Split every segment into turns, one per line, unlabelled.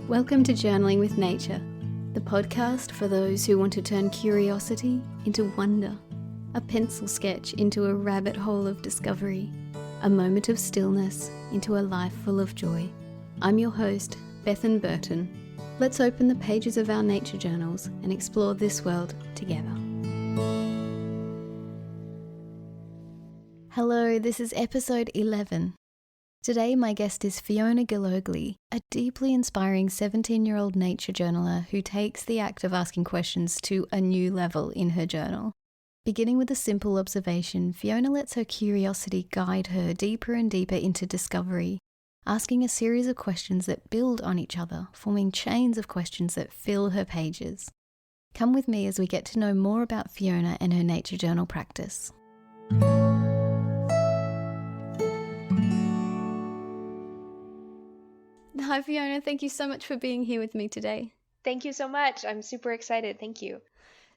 Welcome to Journaling with Nature, the podcast for those who want to turn curiosity into wonder, a pencil sketch into a rabbit hole of discovery, a moment of stillness into a life full of joy. I'm your host, Bethan Burton. Let's open the pages of our nature journals and explore this world together. Hello, this is episode 11. Today my guest is Fiona Gillogly, a deeply inspiring 17-year-old nature journaler who takes the act of asking questions to a new level in her journal. Beginning with a simple observation, Fiona lets her curiosity guide her deeper and deeper into discovery, asking a series of questions that build on each other, forming chains of questions that fill her pages. Come with me as we get to know more about Fiona and her nature journal practice. Hi Fiona, thank you so much for being here with me today.
Thank you so much. I'm super excited. Thank you.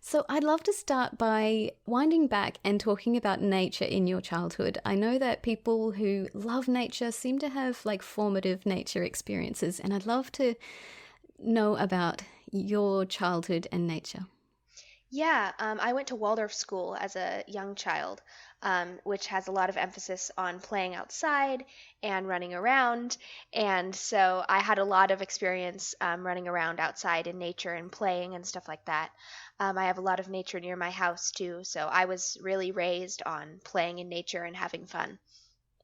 So I'd love to start by winding back and talking about nature in your childhood. I know that people who love nature seem to have formative nature experiences, and I'd love to know about your childhood and nature.
Yeah, I went to Waldorf school as a young child, which has a lot of emphasis on playing outside and running around. And so I had a lot of experience running around outside in nature and playing and stuff like that. I have a lot of nature near my house too, so I was really raised on playing in nature and having fun.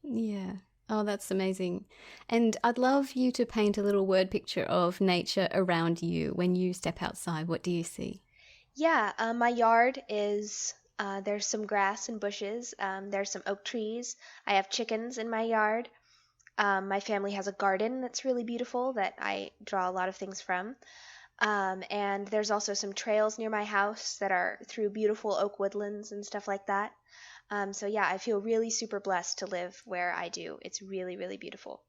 Yeah. Oh, that's amazing. And I'd love you to paint a little word picture of nature around you. When you step outside, what do you see?
Yeah, my yard is, there's some grass and bushes. There's some oak trees. I have chickens in my yard. My family has a garden that's really beautiful that I draw a lot of things from. And there's also some trails near my house that are through beautiful oak woodlands and stuff like that. So yeah, I feel really super blessed to live where I do. It's really, really beautiful.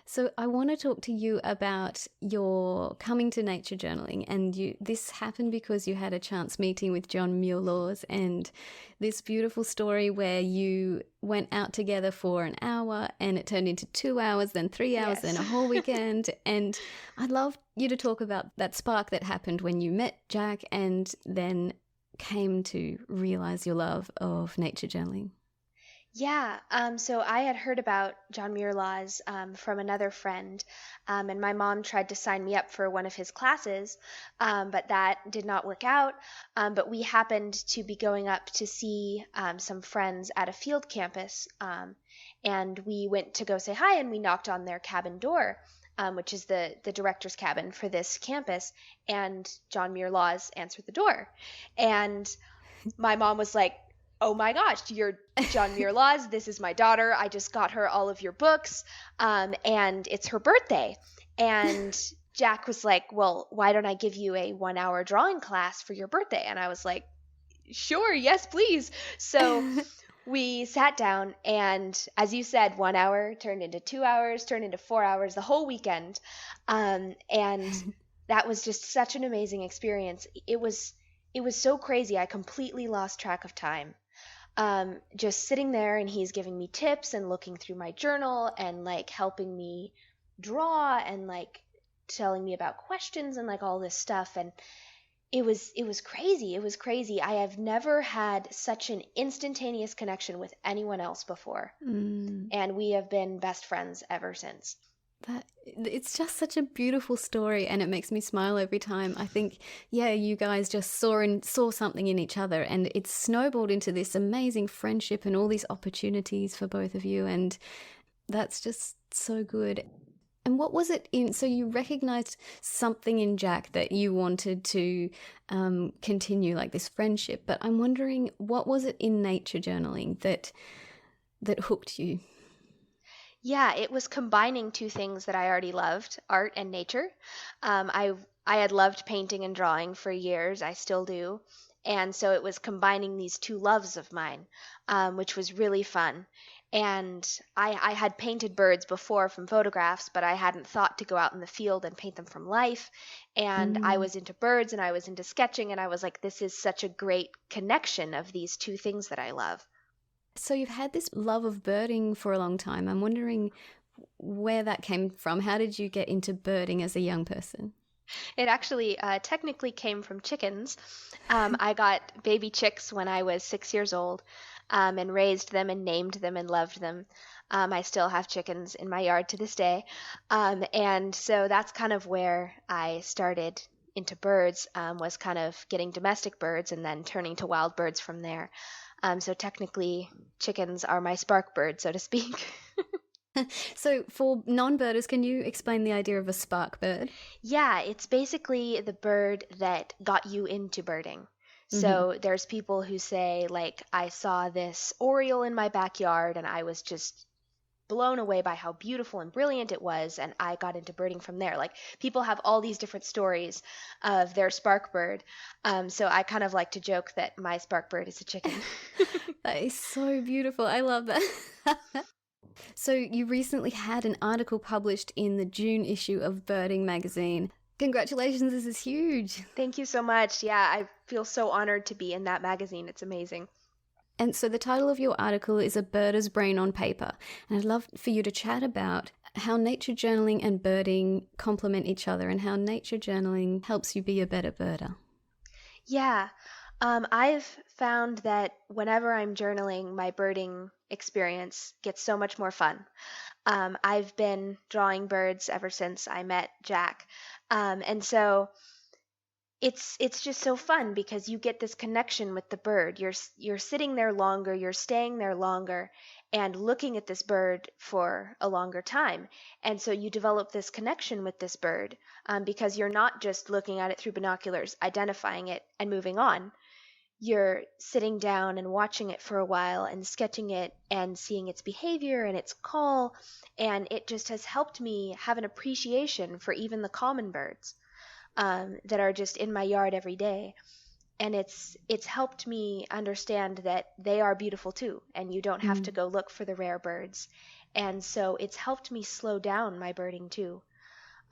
So I want to talk to you about your coming to nature journaling, and this happened because you had a chance meeting with John Muir Laws, and this beautiful story where you went out together for an hour and it turned into 2 hours, then 3 hours, then a whole weekend. And I'd love you to talk about that spark that happened when you met Jack and then came to realize your love of nature journaling.
Yeah, so I had heard about John Muir Laws from another friend, and my mom tried to sign me up for one of his classes, but that did not work out. But we happened to be going up to see some friends at a field campus, and we went to go say hi, and we knocked on their cabin door, which is the director's cabin for this campus, and John Muir Laws answered the door. And my mom was like, "Oh my gosh, you're John Muir Laws. This is my daughter. I just got her all of your books, and it's her birthday." And Jack was like, "Well, why don't I give you a 1-hour drawing class for your birthday?" And I was like, "Sure, yes, please." So we sat down, and as you said, 1 hour turned into 2 hours, turned into 4 hours, the whole weekend. And that was just such an amazing experience. It was so crazy. I completely lost track of time. Just sitting there, and he's giving me tips and looking through my journal and helping me draw and telling me about questions and all this stuff. And it was crazy. It was crazy. I have never had such an instantaneous connection with anyone else before. And we have been best friends ever since.
It's just such a beautiful story, and it makes me smile every time. I think, you guys just saw something in each other, and it snowballed into this amazing friendship and all these opportunities for both of you, and that's just so good. And what was it so you recognized something in Jack that you wanted to continue, this friendship, but I'm wondering, what was it in nature journaling that hooked you?
Yeah, it was combining two things that I already loved, art and nature. I had loved painting and drawing for years. I still do. And so it was combining these two loves of mine, which was really fun. And I had painted birds before from photographs, but I hadn't thought to go out in the field and paint them from life. And I was into birds and I was into sketching, and I was like, this is such a great connection of these two things that I love.
So you've had this love of birding for a long time. I'm wondering, where that came from. How did you get into birding as a young person?
It actually technically came from chickens. I got baby chicks when I was 6 years old, and raised them and named them and loved them. I still have chickens in my yard to this day. And so that's kind of where I started into birds, was kind of getting domestic birds and then turning to wild birds from there. So technically, chickens are my spark bird, so to speak.
So for non-birders, can you explain the idea of a spark bird?
Yeah, it's basically the bird that got you into birding.
Mm-hmm.
So there's people who say, like, I saw this oriole in my backyard and I was just blown away by how beautiful and brilliant it was, and I got into birding from there. Like, people have all these different stories of their spark bird. So I kind of like to joke that my spark bird is a chicken.
That is so beautiful. I love that. So you recently had an article published in the June issue of Birding magazine. Congratulations, this is huge.
Thank you so much. Yeah, I feel so honored to be in that magazine. It's amazing.
And so the title of your article is A Birder's Brain on Paper. And I'd love for you to chat about how nature journaling and birding complement each other and how nature journaling helps you be a better birder.
Yeah, I've found that whenever I'm journaling, my birding experience gets so much more fun. I've been drawing birds ever since I met Jack. And so it's just so fun because you get this connection with the bird. You're sitting there longer, you're staying there longer, and looking at this bird for a longer time. And so you develop this connection with this bird, because you're not just looking at it through binoculars, identifying it, and moving on. You're sitting down and watching it for a while and sketching it and seeing its behavior and its call, and it just has helped me have an appreciation for even the common birds, that are just in my yard every day. And it's helped me understand that they are beautiful too, and you don't have to go look for the rare birds. And so it's helped me slow down my birding too.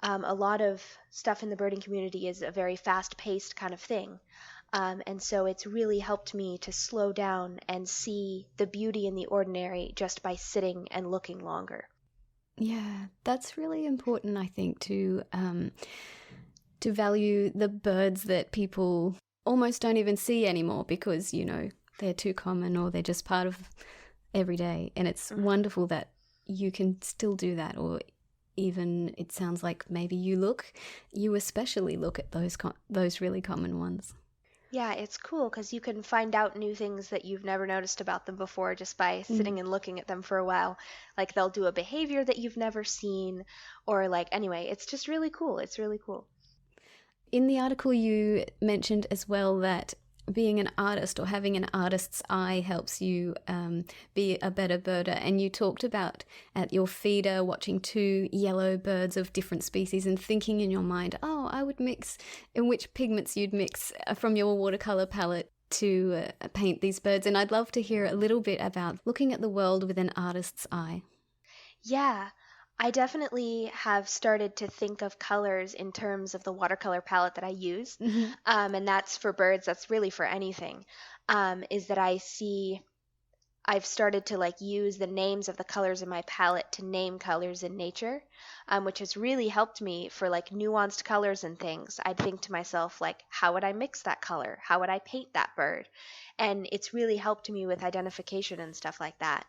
A lot of stuff in the birding community is a very fast-paced kind of thing. And so it's really helped me to slow down and see the beauty in the ordinary just by sitting and looking longer.
Yeah, that's really important, I think, to value the birds that people almost don't even see anymore because, you know, they're too common or they're just part of every day. And it's wonderful that you can still do that, or even it sounds like maybe you especially look at those really common ones.
Yeah, it's cool because you can find out new things that you've never noticed about them before just by sitting and looking at them for a while. Like, they'll do a behavior that you've never seen, or like, anyway, it's just really cool. It's really cool.
In the article, you mentioned as well that being an artist or having an artist's eye helps you be a better birder. And you talked about at your feeder watching two yellow birds of different species and thinking in your mind, oh, I would mix, in which pigments you'd mix from your watercolor palette to paint these birds. And I'd love to hear a little bit about looking at the world with an artist's eye.
Yeah, I definitely have started to think of colors in terms of the watercolor palette that I use. And that's for birds, that's really for anything. Is that I've started to like use the names of the colors in my palette to name colors in nature, which has really helped me for like nuanced colors and things. I'd think to myself, like, how would I mix that color? How would I paint that bird? And it's really helped me with identification and stuff like that.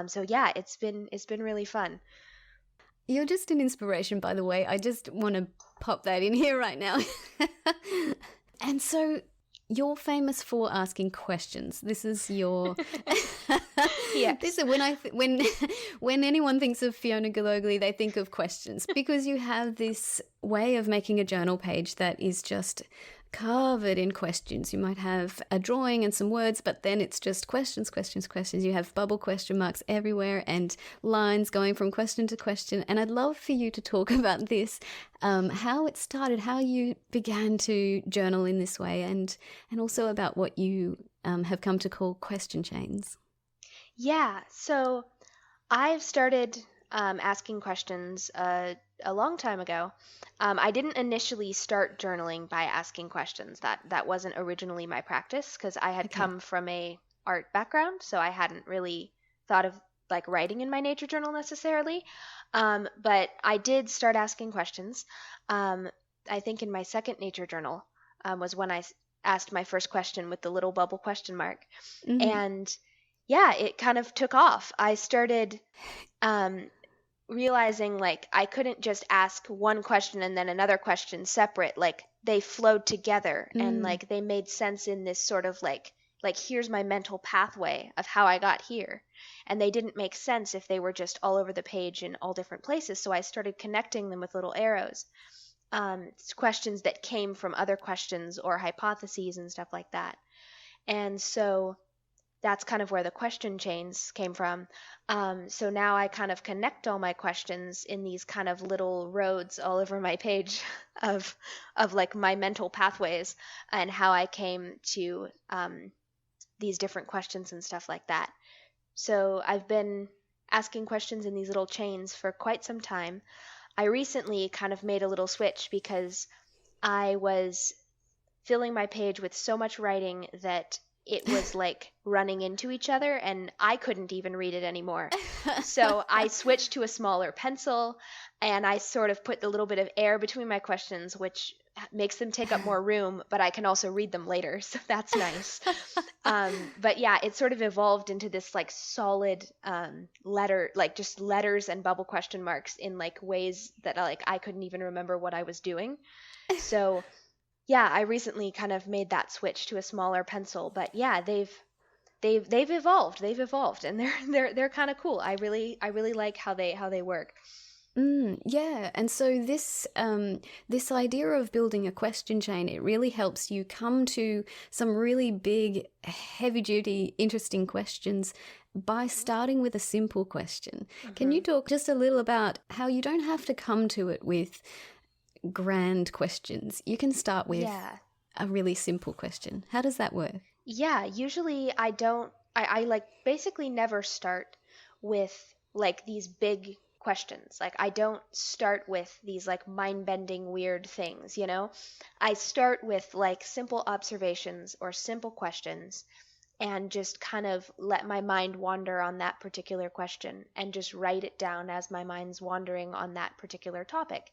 So yeah, it's been really fun.
You're just an inspiration, by the way. I just want to pop that in here right now. And so you're famous for asking questions. This is your...
Yeah.
This is when anyone thinks of Fiona Gillogly, they think of questions because you have this way of making a journal page that is just covered in questions. You might have a drawing and some words, but then it's just questions, questions, questions. You have bubble question marks everywhere and lines going from question to question. And I'd love for you to talk about this, how it started, how you began to journal in this way, and also about what you have come to call question chains.
Yeah, so I've started asking questions a long time ago. I didn't initially start journaling by asking questions. That wasn't originally my practice because I had come from a art background, so I hadn't really thought of like writing in my nature journal necessarily. But I did start asking questions. I think in my second nature journal was when I asked my first question with the little bubble question mark.
Mm.
And yeah, it kind of took off. I started um, realizing like I couldn't just ask one question and then another question separate. Like they flowed together and
Mm.
like they made sense in this sort of like here's my mental pathway of how I got here. And they didn't make sense if they were just all over the page in all different places. So I started connecting them with little arrows. Questions that came from other questions or hypotheses and stuff like that. And so that's kind of where the question chains came from. So now I kind of connect all my questions in these kind of little roads all over my page of like my mental pathways and how I came to these different questions and stuff like that. So I've been asking questions in these little chains for quite some time. I recently kind of made a little switch because I was filling my page with so much writing that it was like running into each other and I couldn't even read it anymore. So I switched to a smaller pencil and I sort of put a little bit of air between my questions, which makes them take up more room, but I can also read them later. So that's nice. But yeah, it sort of evolved into this like solid letter, like just letters and bubble question marks in like ways that like I couldn't even remember what I was doing. So yeah, I recently kind of made that switch to a smaller pencil, but yeah, they've evolved. They've evolved and they're kind of cool. I really like how they work.
Yeah, and so this idea of building a question chain, it really helps you come to some really big, heavy-duty, interesting questions by starting with a simple question. Can you talk just a little about how you don't have to come to it with grand questions? You can start with
Yeah.
a really simple question. How does that work?
Yeah, usually I like basically never start with like these big questions. Like I don't start with these like mind-bending weird things, you know? I start with like simple observations or simple questions and just kind of let my mind wander on that particular question and just write it down as my mind's wandering on that particular topic.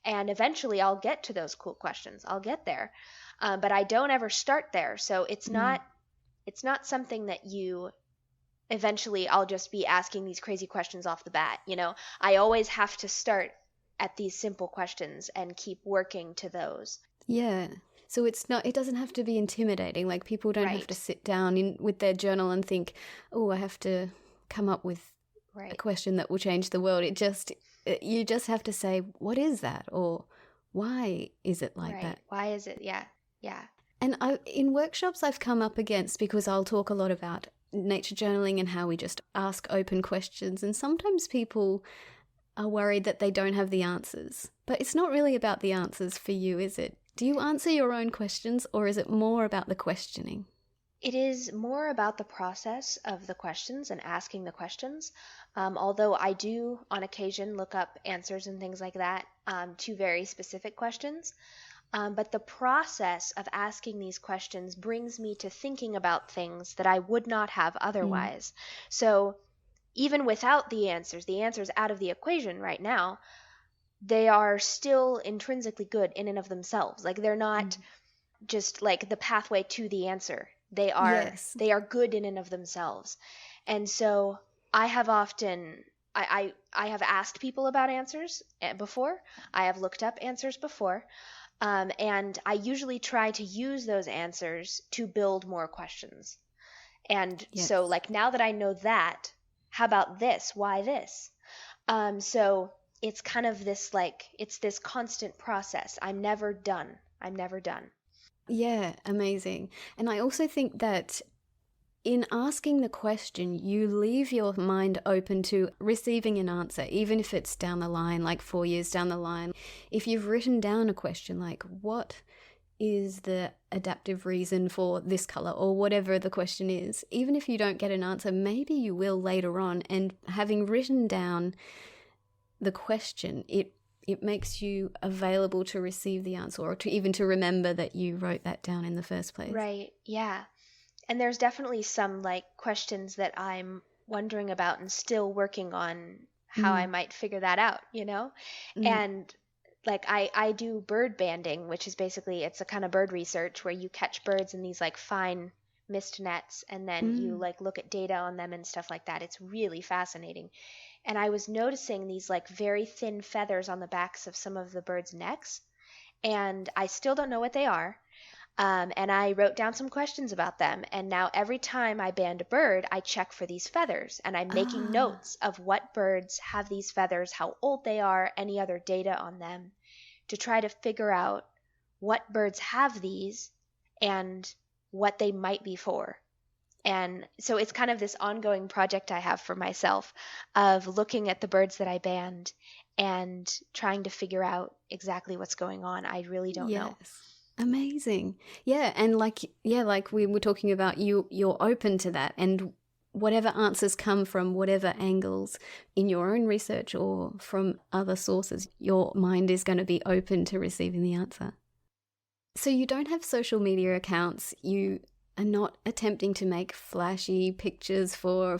And eventually I'll get to those cool questions. I'll get there. But I don't ever start there. So it's not something that you eventually I'll just be asking these crazy questions off the bat, you know. I always have to start at these simple questions and keep working to those.
Yeah. So it doesn't have to be intimidating. Like people don't have to
Right.
sit down with their journal and think, oh, I have to come up with a
Right.
question that will change the world. You just have to say, what is that? Or why is it like
Right.
that?
Why is it? Yeah. Yeah.
And in workshops I've come up against, because I'll talk a lot about nature journaling and how we just ask open questions. And sometimes people are worried that they don't have the answers. But it's not really about the answers for you, is it? Do you answer your own questions, or is it more about the questioning?
It is more about the process of the questions and asking the questions. Although I do, on occasion, look up answers and things like that to very specific questions. But the process of asking these questions brings me to thinking about things that I would not have
Mm.
otherwise. So even without the answers out of the equation right now, they are still intrinsically good in and of themselves. Like they're not
Mm.
just like the pathway to the answer. They are
Yes.
they are good in and of themselves. And so I have often I have asked people about answers before. I have looked up answers before. And I usually try to use those answers to build more questions. And so,
Yes.
like, now that I know that, how about this? Why this? So it's kind of this, like, it's this constant process. I'm never done. I'm never done.
Yeah, amazing. And I also think that in asking the question, you leave your mind open to receiving an answer, even if it's down the line, like 4 years down the line. If you've written down a question like, what is the adaptive reason for this color, or whatever the question is, even if you don't get an answer, maybe you will later on. And having written down the question, it makes you available to receive the answer, or to even to remember that you wrote that down in the first place.
Right. Yeah. And there's definitely some like questions that I'm wondering about and still working on how I might figure that out, And like I do bird banding, which is basically, it's a kind of bird research where you catch birds in these like fine mist nets, and then you like look at data on them and stuff like that. It's really fascinating. And I was noticing these like very thin feathers on the backs of some of the birds' necks, and I still don't know what they are. And I wrote down some questions about them. And now every time I band a bird, I check for these feathers. And I'm making notes of what birds have these feathers, how old they are, any other data on them, to try to figure out what birds have these and what they might be for. And so it's kind of this ongoing project I have for myself of looking at the birds that I band and trying to figure out exactly what's going on. I really don't know.
Amazing. Yeah, and like we were talking about, you're open to that, and whatever answers come from whatever angles in your own research or from other sources, your mind is going to be open to receiving the answer. So you don't have social media accounts. You are not attempting to make flashy pictures for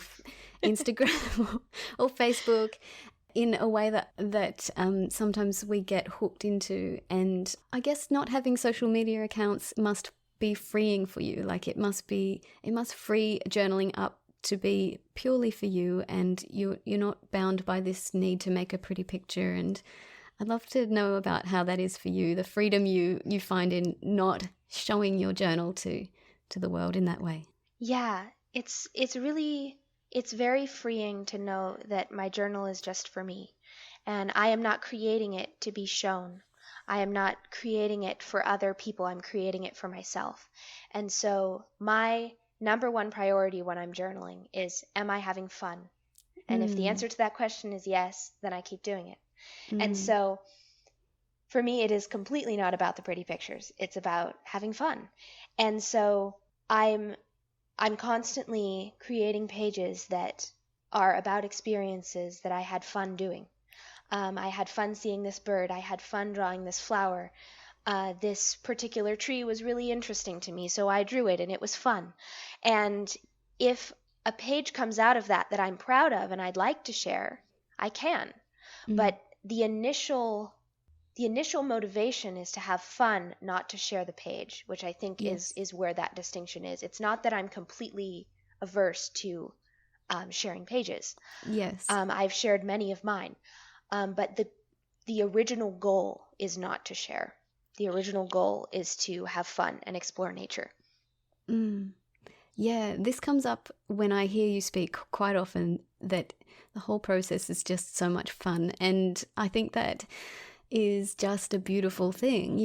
Instagram or Facebook in a way that sometimes we get hooked into. And I guess not having social media accounts must be freeing for you. Like it must free journaling up to be purely for you, and you're not bound by this need to make a pretty picture. And I'd love to know about how that is for you, the freedom you find in not showing your journal to the world in that way.
Yeah, it's very freeing to know that my journal is just for me, and I am not creating it to be shown. I am not creating it for other people. I'm creating it for myself. And so my number one priority when I'm journaling is, am I having fun? And if the answer to that question is yes, then I keep doing it. And so for me, it is completely not about the pretty pictures. It's about having fun. And so I'm constantly creating pages that are about experiences that I had fun doing. I had fun seeing this bird. I had fun drawing this flower. This particular tree was really interesting to me, so I drew it, and it was fun. And if a page comes out of that I'm proud of and I'd like to share, I can. But the initial motivation is to have fun, not to share the page, which I think is where that distinction is. It's not that I'm completely averse to sharing pages.
Yes.
I've shared many of mine. But the original goal is not to share. The original goal is to have fun and explore nature.
Yeah, this comes up when I hear you speak quite often, that the whole process is just so much fun. And I think that is just a beautiful thing,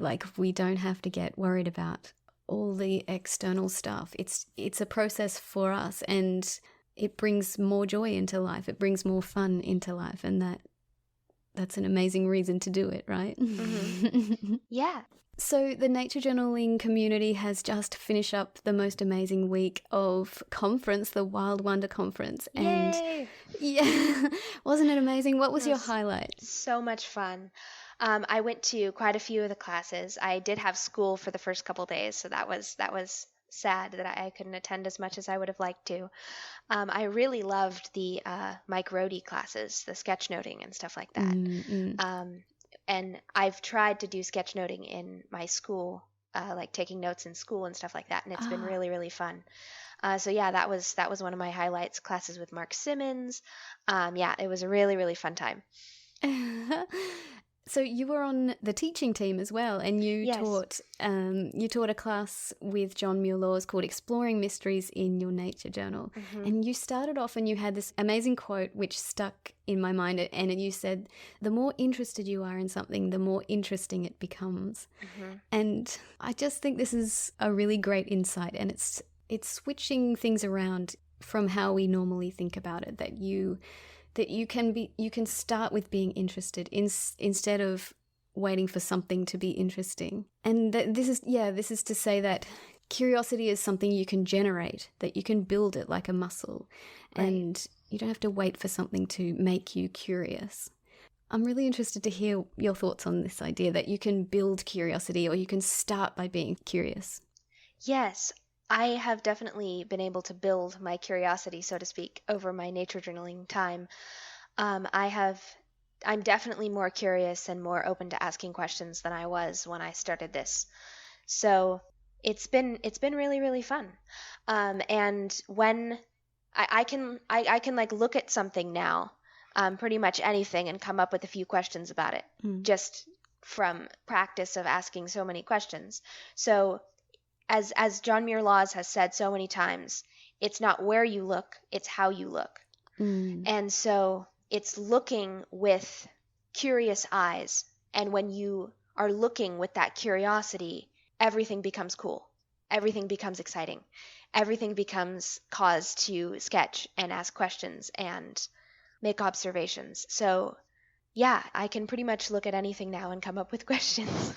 like we don't have to get worried about all the external stuff. It's a process for us, and it brings more joy into life. It brings more fun into life, and that's an amazing reason to do it, right?
Yeah.
So the nature journaling community has just finished up the most amazing week of conference, the Wild Wonder Conference. And
yay!
Yeah, wasn't it amazing? What was your highlight?
So much fun. I went to quite a few of the classes. I did have school for the first couple days, so that was sad that I couldn't attend as much as I would have liked to. I really loved the Mike Rohde classes, the sketchnoting and stuff like that. And I've tried to do sketchnoting in my school, like taking notes in school and stuff like that, and it's been really, really fun. So yeah, that was one of my highlights. Classes with Mark Simmons. Yeah, it was a really, really fun time.
So you were on the teaching team as well, and you taught a class with John Muir Laws called Exploring Mysteries in Your Nature Journal. And you started off and you had this amazing quote which stuck in my mind, and you said, the more interested you are in something, the more interesting it becomes. And I just think this is a really great insight, and it's switching things around from how we normally think about it, that you can start with being interested instead of waiting for something to be interesting. And this is to say that curiosity is something you can generate, that you can build it like a muscle, and you don't have to wait for something to make you curious. I'm really interested to hear your thoughts on this idea that you can build curiosity, or you can start by being curious.
Yes, I have definitely been able to build my curiosity, so to speak, over my nature journaling time. Um, I have, I'm definitely more curious and more open to asking questions than I was when I started this. So it's been really, really fun. And when I can like look at something now, pretty much anything, and come up with a few questions about it, just from practice of asking so many questions. So as John Muir Laws has said so many times, it's not where you look, it's how you look. And so it's looking with curious eyes. And when you are looking with that curiosity, everything becomes cool. Everything becomes exciting. Everything becomes cause to sketch and ask questions and make observations. So, yeah, I can pretty much look at anything now and come up with questions.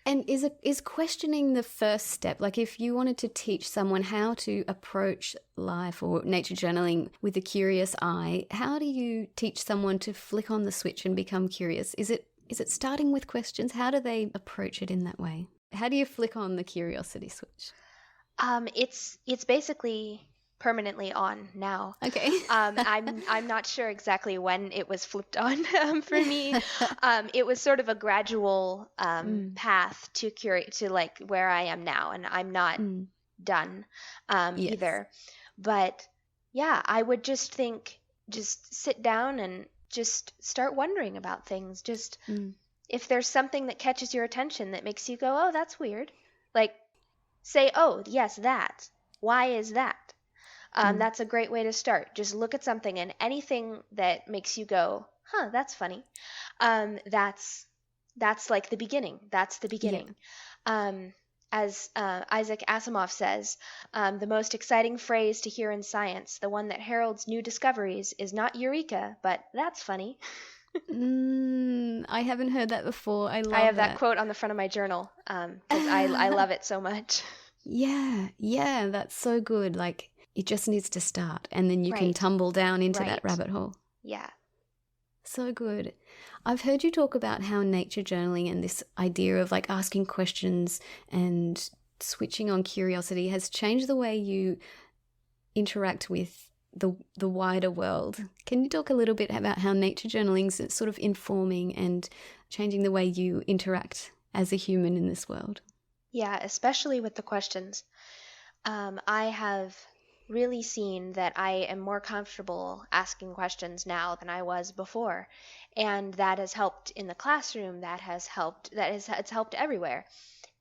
And is questioning the first step? Like if you wanted to teach someone how to approach life or nature journaling with a curious eye, how do you teach someone to flick on the switch and become curious? Is it starting with questions? How do they approach it in that way? How do you flick on the curiosity switch?
It's basically permanently on now.
Okay.
I'm not sure exactly when it was flipped on for me. It was sort of a gradual path to like where I am now, and I'm not done
Yes.
either. But yeah, I would just sit down and just start wondering about things. Just if there's something that catches your attention that makes you go, oh, that's weird, like say, oh, yes, that. Why is that? That's a great way to start. Just look at something, and anything that makes you go, huh, that's funny. That's like the beginning. That's the beginning. Yeah. As Isaac Asimov says, the most exciting phrase to hear in science, the one that heralds new discoveries, is not eureka, but that's funny.
I haven't heard that before. I
have that quote on the front of my journal because I love it so much.
Yeah, that's so good. Like it just needs to start, and then you can tumble down into that rabbit hole.
Yeah.
So good. I've heard you talk about how nature journaling and this idea of like asking questions and switching on curiosity has changed the way you interact with the wider world. Can you talk a little bit about how nature journaling is sort of informing and changing the way you interact as a human in this world?
Yeah, especially with the questions. I have really seen that I am more comfortable asking questions now than I was before, and that has helped in the classroom. It's helped everywhere,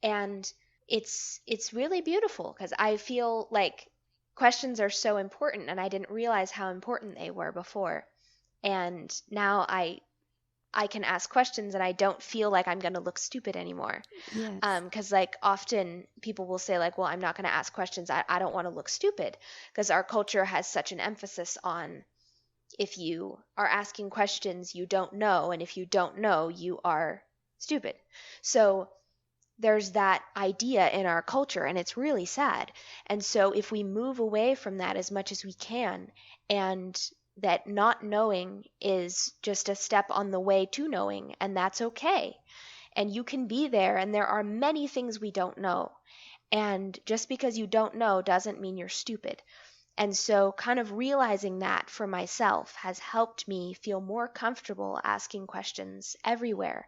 and it's really beautiful because I feel like questions are so important, and I didn't realize how important they were before, and now I can ask questions and I don't feel like I'm going to look stupid anymore.
Yes.
Because like often people will say like, well, I'm not going to ask questions. I don't want to look stupid, because our culture has such an emphasis on if you are asking questions you don't know, and if you don't know, you are stupid. So there's that idea in our culture, and it's really sad. And so if we move away from that as much as we can, and that not knowing is just a step on the way to knowing, and that's okay. And you can be there, and there are many things we don't know. And just because you don't know doesn't mean you're stupid. And so kind of realizing that for myself has helped me feel more comfortable asking questions everywhere,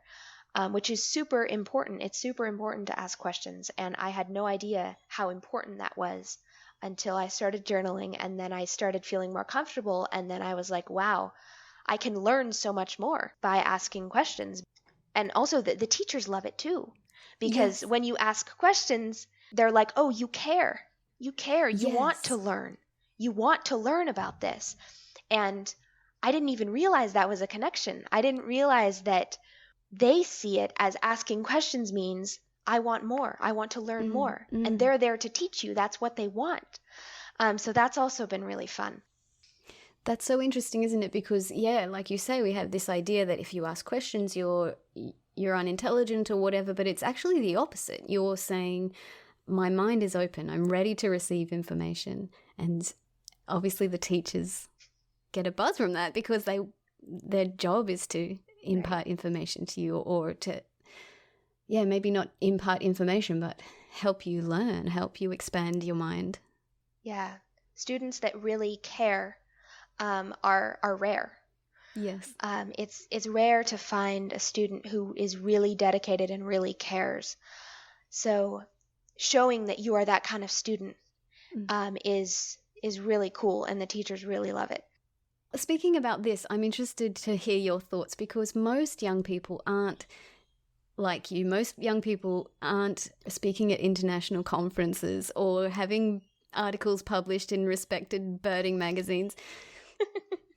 which is super important. It's super important to ask questions, and I had no idea how important that was until I started journaling, and then I started feeling more comfortable, and then I was like, wow, I can learn so much more by asking questions. And also the teachers love it too, because when you ask questions, they're like, oh, you care, you want to learn, you want to learn about this. And I didn't even realize that was a connection. I didn't realize that they see it as asking questions means I want more. I want to learn more. And they're there to teach you. That's what they want. So that's also been really fun.
That's so interesting, isn't it? Because, yeah, like you say, we have this idea that if you ask questions, you're unintelligent or whatever, but it's actually the opposite. You're saying, my mind is open. I'm ready to receive information. And obviously the teachers get a buzz from that because their job is to impart information to you, or to, maybe not impart information, but help you learn, help you expand your mind.
Yeah. Students that really care are rare.
Yes.
It's rare to find a student who is really dedicated and really cares. So showing that you are that kind of student is really cool, and the teachers really love it.
Speaking about this, I'm interested to hear your thoughts, because most young people aren't like you. Most young people aren't speaking at international conferences or having articles published in respected birding magazines.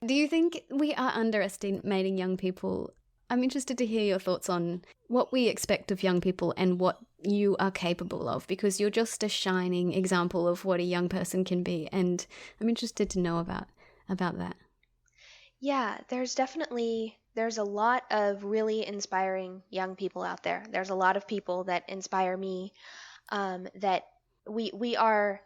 Do you think we are underestimating young people? I'm interested to hear your thoughts on what we expect of young people and what you are capable of, because you're just a shining example of what a young person can be, and I'm interested to know about that.
Yeah, there's a lot of really inspiring young people out there. There's a lot of people that inspire me, that we are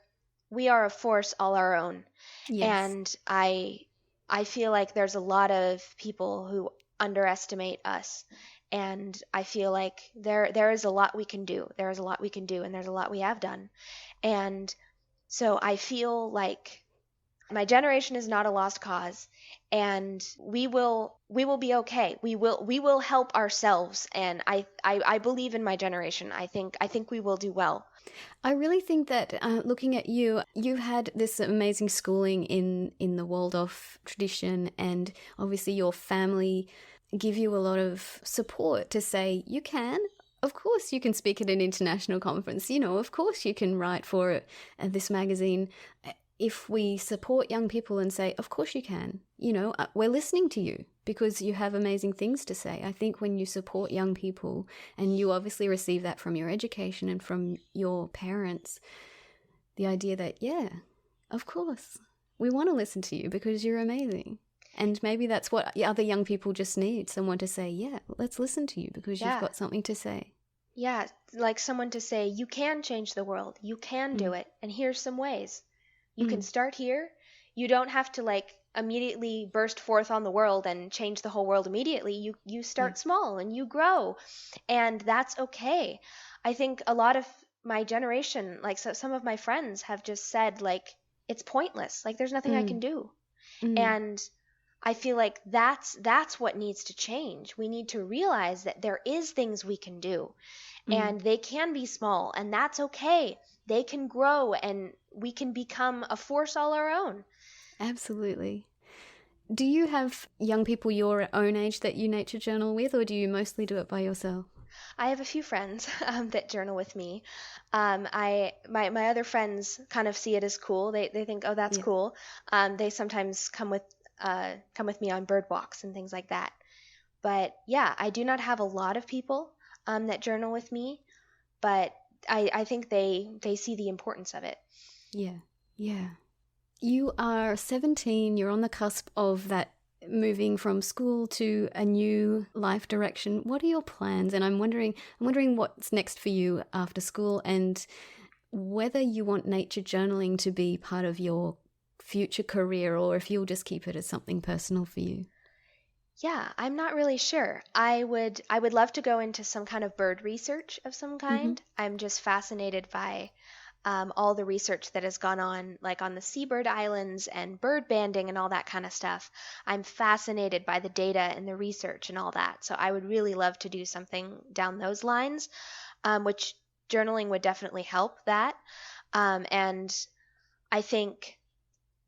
a force all our own.
Yes.
And I feel like there's a lot of people who underestimate us. And I feel like there is a lot we can do. There is a lot we can do, and there's a lot we have done. And so I feel like my generation is not a lost cause, and we will be okay. We will help ourselves, and I believe in my generation. I think we will do well.
I really think that looking at you, you've had this amazing schooling in the Waldorf tradition, and obviously your family give you a lot of support to say you can. Of course you can speak at an international conference. Of course you can write for this magazine. If we support young people and say, of course you can, we're listening to you because you have amazing things to say. I think when you support young people, and you obviously receive that from your education and from your parents, the idea that, yeah, of course, we want to listen to you because you're amazing. And maybe that's what other young people just need, someone to say, yeah, let's listen to you because you've got something to say.
Yeah, like someone to say, you can change the world, you can do it, and here's some ways. You can start here. You don't have to immediately burst forth on the world and change the whole world immediately. You start small and you grow, and that's okay. I think a lot of my generation, some of my friends have just said it's pointless. There's nothing I can do. And I feel like that's what needs to change. We need to realize that there is things we can do, and they can be small, and that's okay. They can grow, and we can become a force all our own.
Absolutely. Do you have young people your own age that you nature journal with, or do you mostly do it by yourself?
I have a few friends that journal with me. My other friends kind of see it as cool. They think, oh, that's cool. They sometimes come with me on bird walks and things like that. But yeah, I do not have a lot of people that journal with me, but I think they see the importance of it.
Yeah. You are 17, you're on the cusp of that moving from school to a new life direction. What are your plans? And I'm wondering what's next for you after school, and whether you want nature journaling to be part of your future career, or if you'll just keep it as something personal for you.
Yeah, I'm not really sure. I would love to go into some kind of bird research of some kind. I'm just fascinated by all the research that has gone on, on the seabird islands and bird banding and all that kind of stuff. I'm fascinated by the data and the research and all that. So I would really love to do something down those lines, which journaling would definitely help that. And I think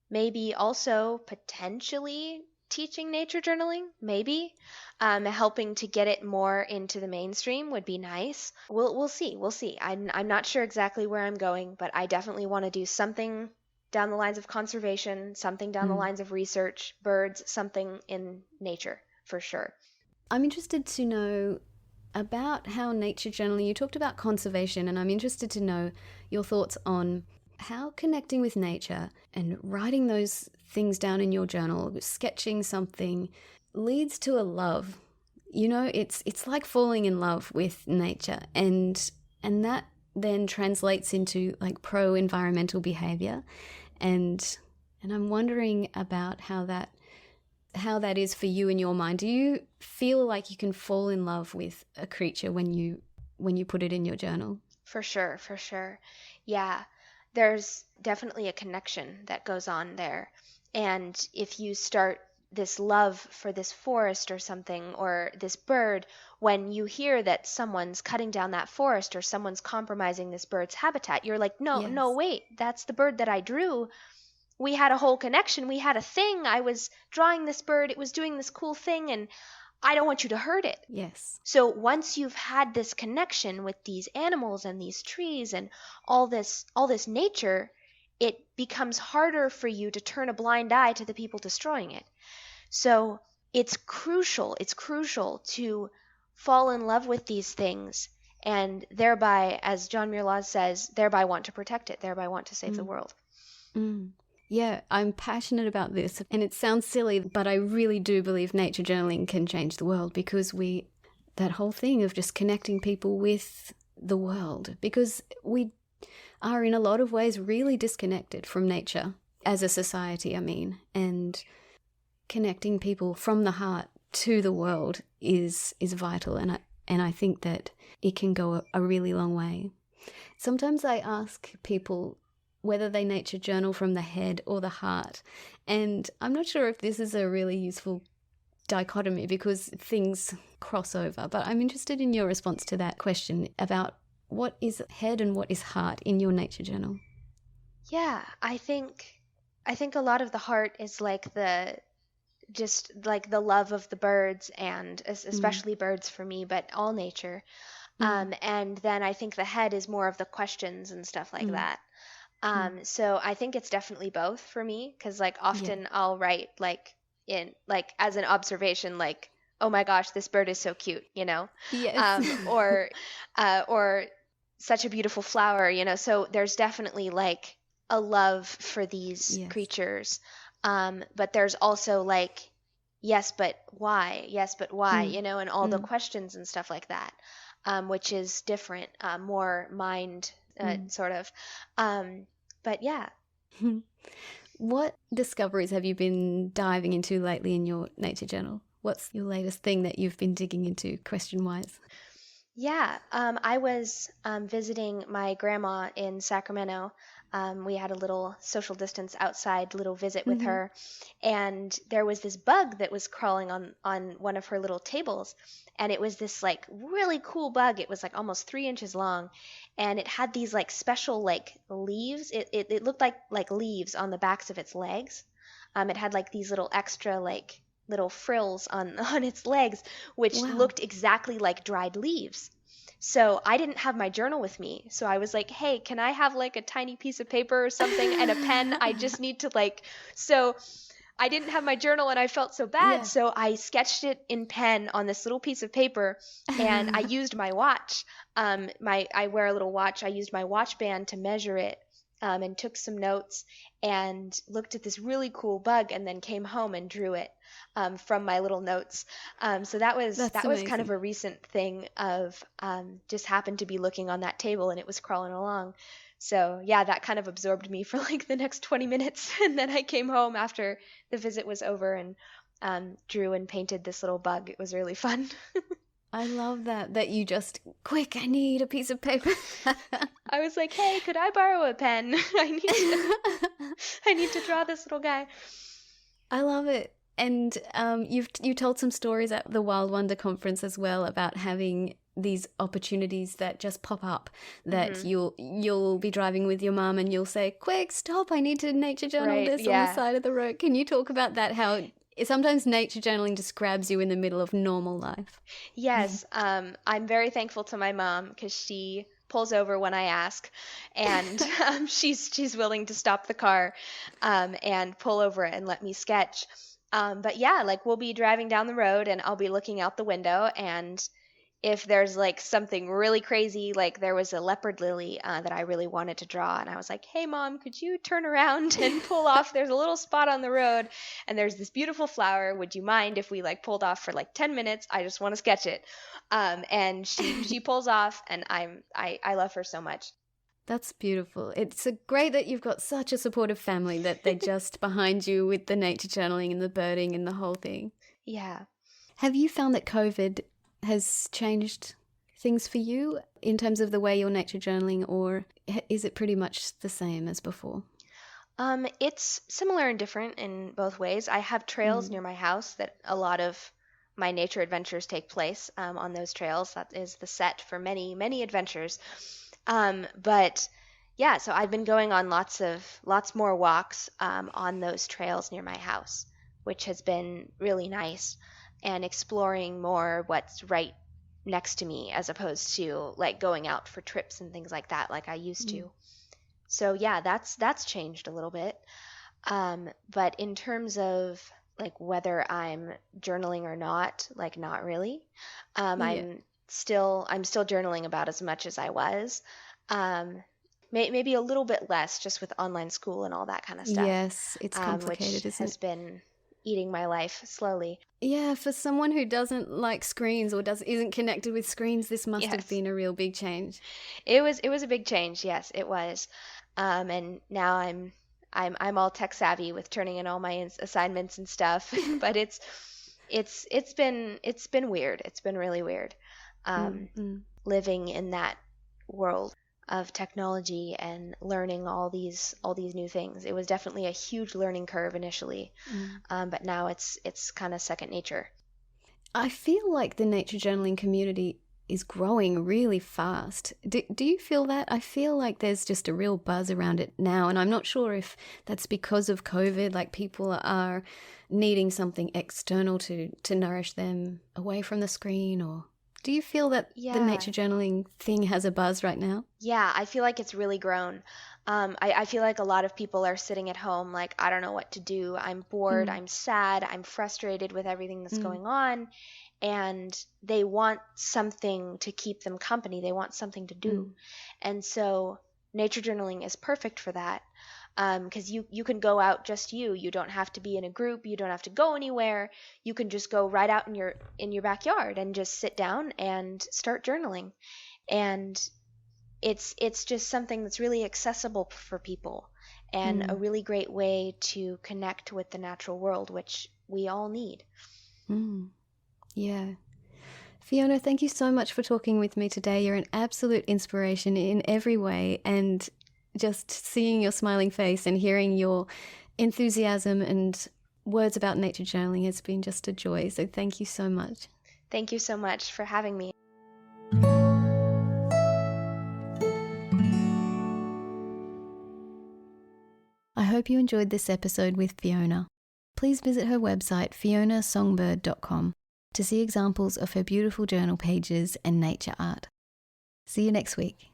maybe also potentially teaching nature journaling, maybe helping to get it more into the mainstream would be nice. We'll see. I'm not sure exactly where I'm going, but I definitely want to do something down the lines of conservation, something down the lines of research, birds, something in nature for sure.
I'm interested to know about how nature journaling, you talked about conservation, and I'm interested to know your thoughts on how connecting with nature and writing those things down in your journal, sketching something, leads to a love. It's like falling in love with nature, and that then translates into pro-environmental behavior, and I'm wondering about how that is for you in your mind. Do you feel like you can fall in love with a creature when you put it in your journal?
For sure, for sure. Yeah, there's definitely a connection that goes on there. And if you start this love for this forest or something, or this bird, when you hear that someone's cutting down that forest or someone's compromising this bird's habitat, you're like, no, no,
Yes.
wait, that's the bird that I drew. We had a whole connection. We had a thing. I was drawing this bird. It was doing this cool thing, and I don't want you to hurt it.
Yes.
So once you've had this connection with these animals and these trees and all this nature, it becomes harder for you to turn a blind eye to the people destroying it. So it's crucial to fall in love with these things and thereby, as John Muir Laws says, thereby want to protect it, thereby want to save the
Mm.
world.
Mm. Yeah, I'm passionate about this, and it sounds silly, but I really do believe nature journaling can change the world, because that whole thing of just connecting people with the world, because we are in a lot of ways really disconnected from nature as a society, and connecting people from the heart to the world is vital, and I think that it can go a really long way. Sometimes I ask people whether they nature journal from the head or the heart, and I'm not sure if this is a really useful dichotomy because things cross over, but I'm interested in your response to that question about what is head and what is heart in your nature journal.
Yeah, I think a lot of the heart is like the just like the love of the birds, and
Mm.
especially birds for me, but all nature.
Mm.
And then I think the head is more of the questions and stuff like
Mm.
that.
Mm.
So I think it's definitely both for me, because like
Yeah.
often I'll write like in like as an observation, like, oh my gosh, this bird is so cute,
Yes.
or such a beautiful flower, So there's definitely like a love for these
Yes.
creatures, but there's also like, yes, but why? Yes, but why?
Mm.
And all the
Mm.
questions and stuff like that, which is different, more mind
Mm.
sort of. But yeah.
What discoveries have you been diving into lately in your nature journal? What's your latest thing that you've been digging into question-wise?
Yeah, I was visiting my grandma in Sacramento. We had a little social distance outside little visit with
Mm-hmm.
her, and there was this bug that was crawling on one of her little tables, and it was this like really cool bug. It was like almost 3 inches long, and it had these like special like leaves. It looked like leaves on the backs of its legs. It had like these little extra like little frills on on its legs, which
Wow.
looked exactly like dried leaves. So I didn't have my journal with me. So I was like, hey, can I have like a tiny piece of paper or something and a pen? I just need to like. So I didn't have my journal and I felt so bad.
Yeah.
So I sketched it in pen on this little piece of paper, and I used my watch. I wear a little watch. I used my watch band to measure it, and took some notes and looked at this really cool bug, and then came home and drew it, from my little notes. So that was
That's
that was kind of
amazing.
a recent thing of, just happened to be looking on that table and it was crawling along. So yeah, that kind of absorbed me for like the next 20 minutes, and then I came home after the visit was over and, drew and painted this little bug. It was really fun.
I love that you just, quick, I need a piece of paper.
I was like, hey, could I borrow a pen? I need to draw this little guy.
I love it. And you told some stories at the Wild Wonder conference as well about having these opportunities that just pop up, that
Hmm.
you'll be driving with your mum and you'll say, quick, stop, I need to nature journal
Right,
this on the
yeah.
side of the road. Can you talk about that, how sometimes nature journaling just grabs you in the middle of normal life? Yeah.
Yes, I'm very thankful to my mom because she pulls over when I ask, and she's willing to stop the car, and pull over and let me sketch. But yeah, like we'll be driving down the road and I'll be looking out the window, and if there's like something really crazy, like there was a leopard lily, that I really wanted to draw, and I was like, "Hey, mom, could you turn around and pull off? There's a little spot on the road, and there's this beautiful flower. Would you mind if we like pulled off for like 10 minutes? I just want to sketch it." And she pulls off, and I love her so much.
That's beautiful. It's great that you've got such a supportive family that they're just behind you with the nature journaling and the birding and the whole thing.
Yeah.
Have you found that COVID has changed things for you in terms of the way you're nature journaling, or is it pretty much the same as before?
It's similar and different in both ways. I have trails
Mm.
near my house that a lot of my nature adventures take place on those trails. That is the set for many, many adventures. But yeah, so I've been going on lots more walks on those trails near my house, which has been really nice, and exploring more what's right next to me as opposed to like going out for trips and things like that like I used
Mm.
to. So yeah, that's changed a little bit. But in terms of like whether I'm journaling or not, like not really.
Yeah.
I'm still journaling about as much as I was. Um, maybe a little bit less just with online school and all that kind of stuff,
Yes, it's
which
complicated, isn't
has
it?
been eating my life slowly.
Yeah, for someone who doesn't like screens or isn't connected with screens, this must have
Yes.
been a real big change.
It was a big change. Yes, it was. And now I'm all tech savvy with turning in all my assignments and stuff. But it's been weird. It's been really weird. Um,
Mm-mm.
living in that world of technology and learning all these new things. It was definitely a huge learning curve initially,
Mm.
but now it's kind of second nature.
I feel like the nature journaling community is growing really fast. Do you feel that? I feel like there's just a real buzz around it now, and I'm not sure if that's because of COVID, like people are needing something external to nourish them away from the screen, or do you feel that the
Yeah,
nature journaling thing has a buzz right now?
yeah, I feel like it's really grown. I feel like a lot of people are sitting at home like, I don't know what to do. I'm bored.
Mm,
I'm sad. I'm frustrated with everything that's
mm,
going on. And they want something to keep them company. They want something to do.
mm,
And so nature journaling is perfect for that. Because you can go out just you. You don't have to be in a group. You don't have to go anywhere. You can just go right out in your backyard and just sit down and start journaling. And it's just something that's really accessible for people and a
mm,
really great way to connect with the natural world, which we all need.
mm. Yeah. Fiona, thank you so much for talking with me today. You're an absolute inspiration in every way, and just seeing your smiling face and hearing your enthusiasm and words about nature journaling has been just a joy. So thank you so much.
Thank you so much for having me.
I hope you enjoyed this episode with Fiona. Please visit her website fionasongbird.com to see examples of her beautiful journal pages and nature art. See you next week.